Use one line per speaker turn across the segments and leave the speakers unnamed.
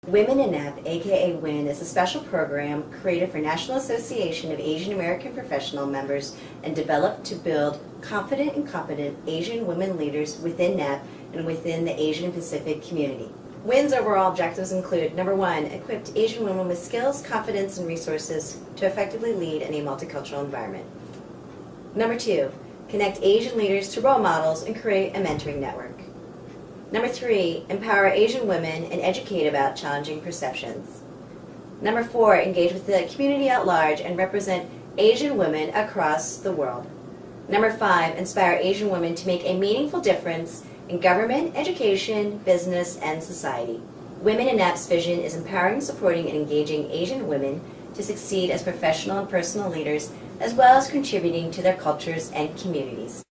Women in NAP, aka WIN, is a special program created for National Association of Asian American Professional members and developed to build confident and competent Asian women leaders within NAP and within the Asian Pacific community. WIN's overall objectives include, number one, equip Asian women with skills, confidence, and resources to effectively lead in a multicultural environment. Number two, connect Asian leaders to role models and create a mentoring network. Number three, empower Asian women and educate about challenging perceptions. Number four, engage with the community at large and represent Asian women across the world. Number five, inspire Asian women to make a meaningful difference in government, education, business, and society. Women in NAP's vision is empowering, supporting, and engaging Asian women to succeed as professional and personal leaders, as well as contributing to their cultures and communities.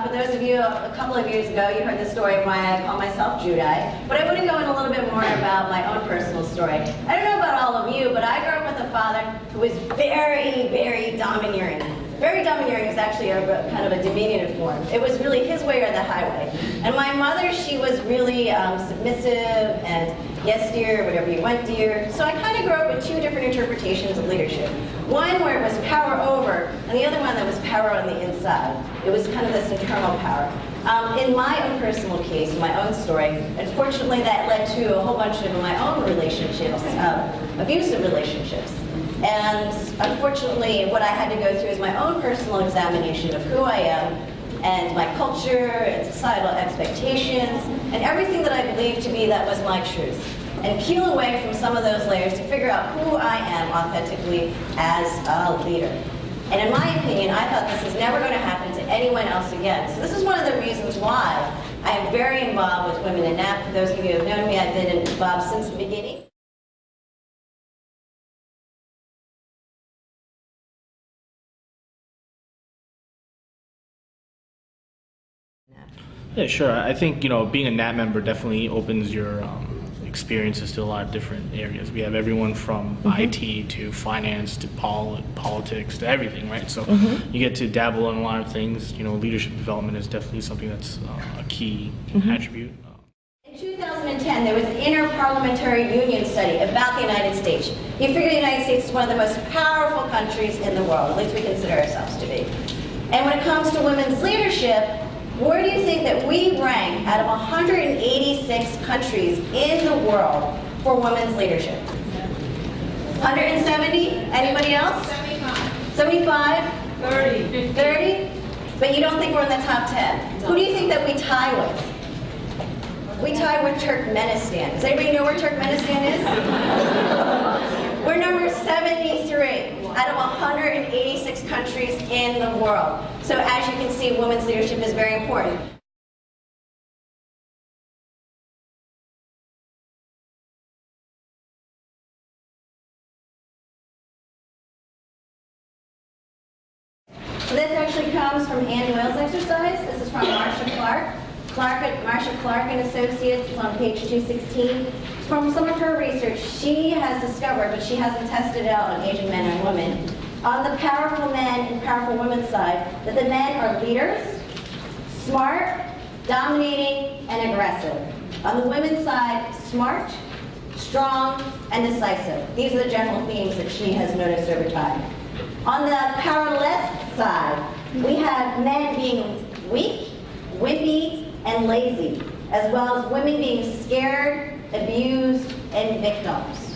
For those of you, a couple of years ago, you heard the story of why I call myself Judai. But I want to go in a little bit more about my own personal story. I don't know about all of you, but I grew up with a father who was very, very domineering. Very domineering is actually kind of a diminutive form. It was really his way or the highway. And my mother, she was really submissive and yes dear, whatever you want dear. So I kind of grew up with two different interpretations of leadership. One where it was power over, and the other one that was power on the inside. It was kind of this internal power. In my own personal case, my own story, unfortunately that led to a whole bunch of my own relationships, abusive relationships. And unfortunately, what I had to go through is my own personal examination of who I am and my culture and societal expectations and everything that I believed to be that was my truth. And peel away from some of those layers to figure out who I am authentically as a leader. And in my opinion, I thought this is never going to happen to anyone else again. So this is one of the reasons why I am very involved with Women in NAP. For those of you who have known me, I've been involved since the beginning.
Yeah, sure. I think, being a NAP member definitely opens your experiences to a lot of different areas. We have everyone from IT to finance to politics to everything, right? So you get to dabble in a lot of things. Leadership development is definitely something that's a key attribute.
In 2010, there was an Inter-Parliamentary Union study about the United States. You figure the United States is one of the most powerful countries in the world, at least we consider ourselves to be. And when it comes to women's leadership, where do you think that we rank out of 186 countries in the world for women's leadership? 170? Anybody else? 75. 75? 30. 30? But you don't think we're in the top 10? Who do you think that we tie with? We tie with Turkmenistan. Does anybody know where Turkmenistan is? We're number 73 out of 186 countries in the world. So as you can see, women's leadership is very important. So this actually comes from Ann Doyle's exercise. This is from Marsha Clark. Marsha Clark and Associates. It's on page 216. From some of her research, she has discovered, but she hasn't tested it out on Asian men and women, on the powerful men and powerful women's side, that the men are leaders, smart, dominating, and aggressive. On the women's side, smart, strong, and decisive. These are the general themes that she has noticed over time. On the powerless side, we have men being weak, wimpy, and lazy, as well as women being scared, abused, and victims.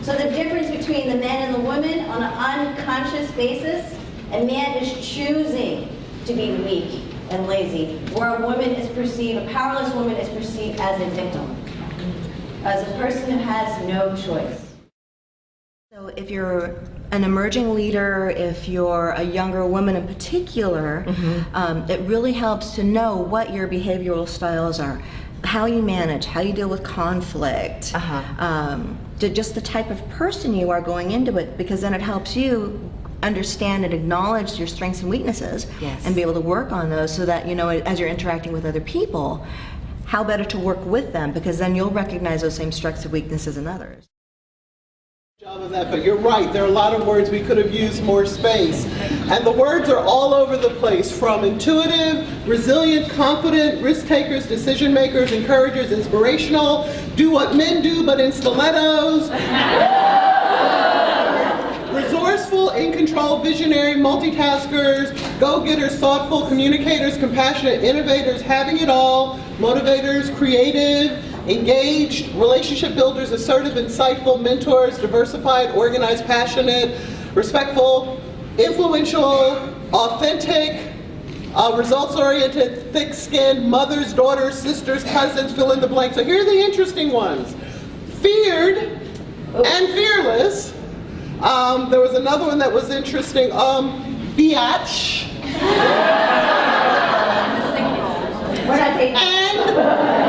So the difference between the men and the women on an unconscious basis, a man is choosing to be weak and lazy, where a woman is perceived, a powerless woman is perceived as a victim, as a person who has no choice.
So if you're an emerging leader, if you're a younger woman in particular, it really helps to know what your behavioral styles are, how you manage, how you deal with conflict, just the type of person you are going into it, because then it helps you understand and acknowledge your strengths and weaknesses and be able to work on those so that, as you're interacting with other people,
how better to work with them, because then you'll recognize those same strengths and weaknesses in others.
Job of that, but you're right, there are a lot of words we could have used more space. And the words are all over the place, from intuitive, resilient, confident, risk takers, decision makers, encouragers, inspirational, do what men do but in stilettos, resourceful, in control, visionary, multitaskers, go-getters, thoughtful, communicators, compassionate, innovators, having it all, motivators, creative, engaged, relationship builders, assertive, insightful, mentors, diversified, organized, passionate, respectful, influential, authentic, results-oriented, thick-skinned, mothers, daughters, sisters, cousins, fill in the blank. So here are the interesting ones. Feared and fearless. There was another one that was interesting. Biatch.
We're not taking
And